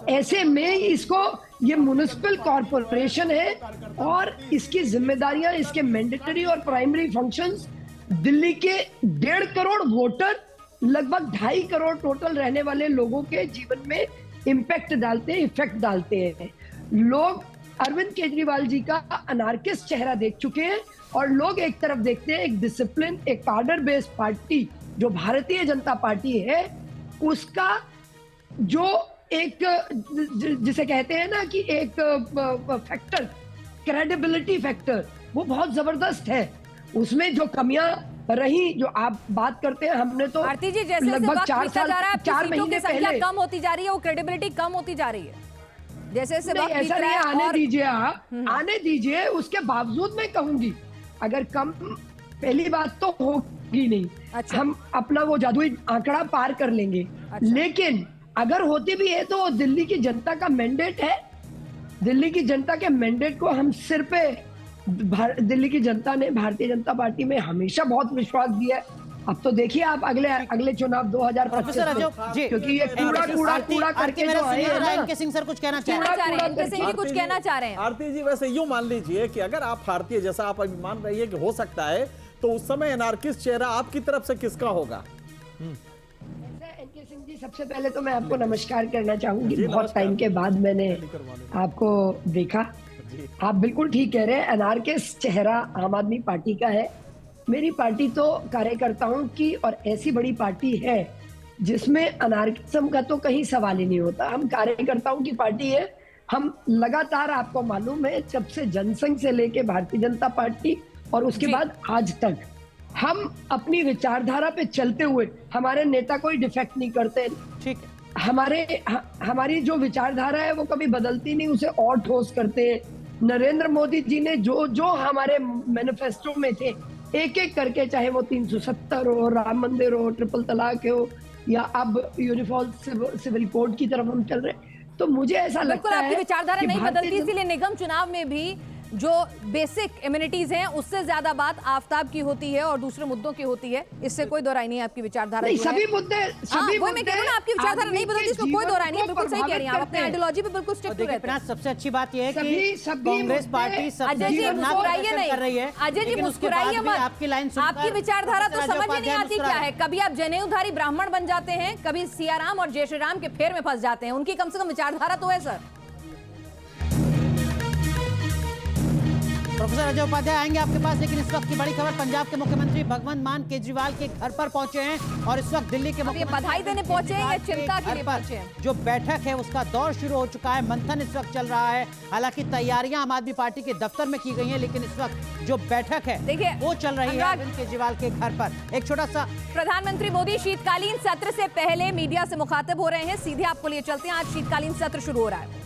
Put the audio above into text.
ऐसे में इसको, ये म्युनिसिपल कॉरपोरेशन है और इसकी जिम्मेदारियां, इसके मैंडेटरी और प्राइमरी फंक्शंस दिल्ली के 1.5 करोड़ वोटर, लगभग 2.5 करोड़ टोटल रहने वाले लोगों के जीवन में इम्पैक्ट डालते हैं, इफेक्ट डालते हैं। लोग अरविंद केजरीवाल जी का अनार्किस्ट चेहरा देख चुके हैं और लोग एक तरफ देखते हैं एक डिसिप्लिन, एक कार्डर बेस्ड पार्टी जो भारतीय जनता पार्टी है, उसका जो एक जिसे कहते हैं ना कि एक फैक्टर, क्रेडिबिलिटी फैक्टर, वो बहुत जबरदस्त है। उसमें जो कमियां रही, जो आप बात करते हैं, हमने तो भारती जी जैसे लगभग 4 महीने पहले कम होती जा रही है, वो क्रेडिबिलिटी कम होती जा रही है। जैसे ऐसा नहीं, आने दीजिए आप, आने दीजिए। उसके बावजूद मैं कहूंगी अगर कम, पहली बात तो होगी नहीं। अच्छा। हम अपना वो जादुई आंकड़ा पार कर लेंगे। अच्छा। लेकिन अगर होती भी है तो दिल्ली की जनता का मैंडेट है। दिल्ली की जनता के मैंडेट को हम सिर पे, दिल्ली की जनता ने भारतीय जनता पार्टी में हमेशा बहुत विश्वास दिया है। अब तो देखिए आप अगले चुनाव 2025 में, क्योंकि ये कूड़ा करके जो है, एनके सिंह सर कुछ कहना चाह रहे हैं, एनके सिंह जी कुछ कहना चाह रहे हैं। आरती जी वैसे यूं मान लीजिए कि अगर आप भारतीय, जैसा आप अभी मान रही है कि हो सकता है, तो उस समय एनार्किस्ट चेहरा आपकी तरफ से किसका होगा? एनके सिंह जी, सबसे पहले तो मैं आपको नमस्कार करना चाहूंगी। बहुत टाइम के बाद मैंने आपको देखा। आप बिल्कुल ठीक कह रहे हैं, अनार्किस्ट चेहरा आम आदमी पार्टी का है। मेरी पार्टी तो कार्यकर्ताओं की और ऐसी बड़ी पार्टी है जिसमें अनार्किज्म का तो कहीं सवाल ही नहीं होता। हम कार्यकर्ताओं की पार्टी है। हम लगातार, आपको मालूम है, जब से जनसंघ से लेके भारतीय जनता पार्टी और उसके बाद आज तक, हम अपनी विचारधारा पे चलते हुए, हमारे नेता कोई डिफेक्ट नहीं करते। ठीक है। हमारी जो विचारधारा है वो कभी बदलती नहीं, उसे और ठोस करते हैं। नरेंद्र मोदी जी ने जो हमारे मैनिफेस्टो में थे, एक एक करके, चाहे वो 370 हो, राम मंदिर हो, ट्रिपल तलाक हो, या अब यूनिफॉर्म सिविल कोड की तरफ हम चल रहे हैं। तो मुझे ऐसा लगता है आपकी विचारधारा नहीं बदलती, इसीलिए निगम चुनाव में भी जो बेसिक इम्यूनिटीज हैं उससे ज्यादा बात आफ्ताब की होती है और दूसरे मुद्दों की होती है। इससे कोई दो राय नहीं है। आपकी विचारधारा सभी मुद्दे, आपकी विचारधारा नहीं बदलती, इसको कोई दो राय नहीं है। बिल्कुल सही कह रही हैं आप, अपने आइडियोलॉजी पे बिल्कुल स्टिक टू रहते हैं। सबसे अच्छी बात यह है कि कांग्रेस पार्टी अजय जी मुस्कुराइए नहीं, कर रही है। अजय जी मुस्कुराइए मत। आपकी लाइन, आपकी विचारधारा तो समझ में नहीं आती क्या है। कभी आप जनेऊधारी ब्राह्मण बन जाते हैं, कभी सियाराम और जय श्री राम के फेर में फंस जाते हैं। उनकी कम से कम विचारधारा तो है सर। प्रोफेसर अजय उपाध्याय आएंगे आपके पास, लेकिन इस वक्त की बड़ी खबर, पंजाब के मुख्यमंत्री भगवंत मान केजरीवाल के घर पर पहुंचे हैं और इस वक्त दिल्ली के मुख्यमंत्री बधाई देने पहुंचे हैं या चिंता के लिए पहुंचे हैं? जो बैठक है उसका दौर शुरू हो चुका है, मंथन इस वक्त चल रहा है। हालांकि तैयारियां आम आदमी पार्टी के दफ्तर में की गई हैं, लेकिन इस वक्त जो बैठक है देखिए वो चल रही है अरविंद केजरीवाल के घर पर। एक छोटा सा, प्रधानमंत्री मोदी शीतकालीन सत्र से पहले मीडिया से मुखातिब हो रहे हैं। सीधे आपको लिए चलते हैं, आज शीतकालीन सत्र शुरू हो रहा है।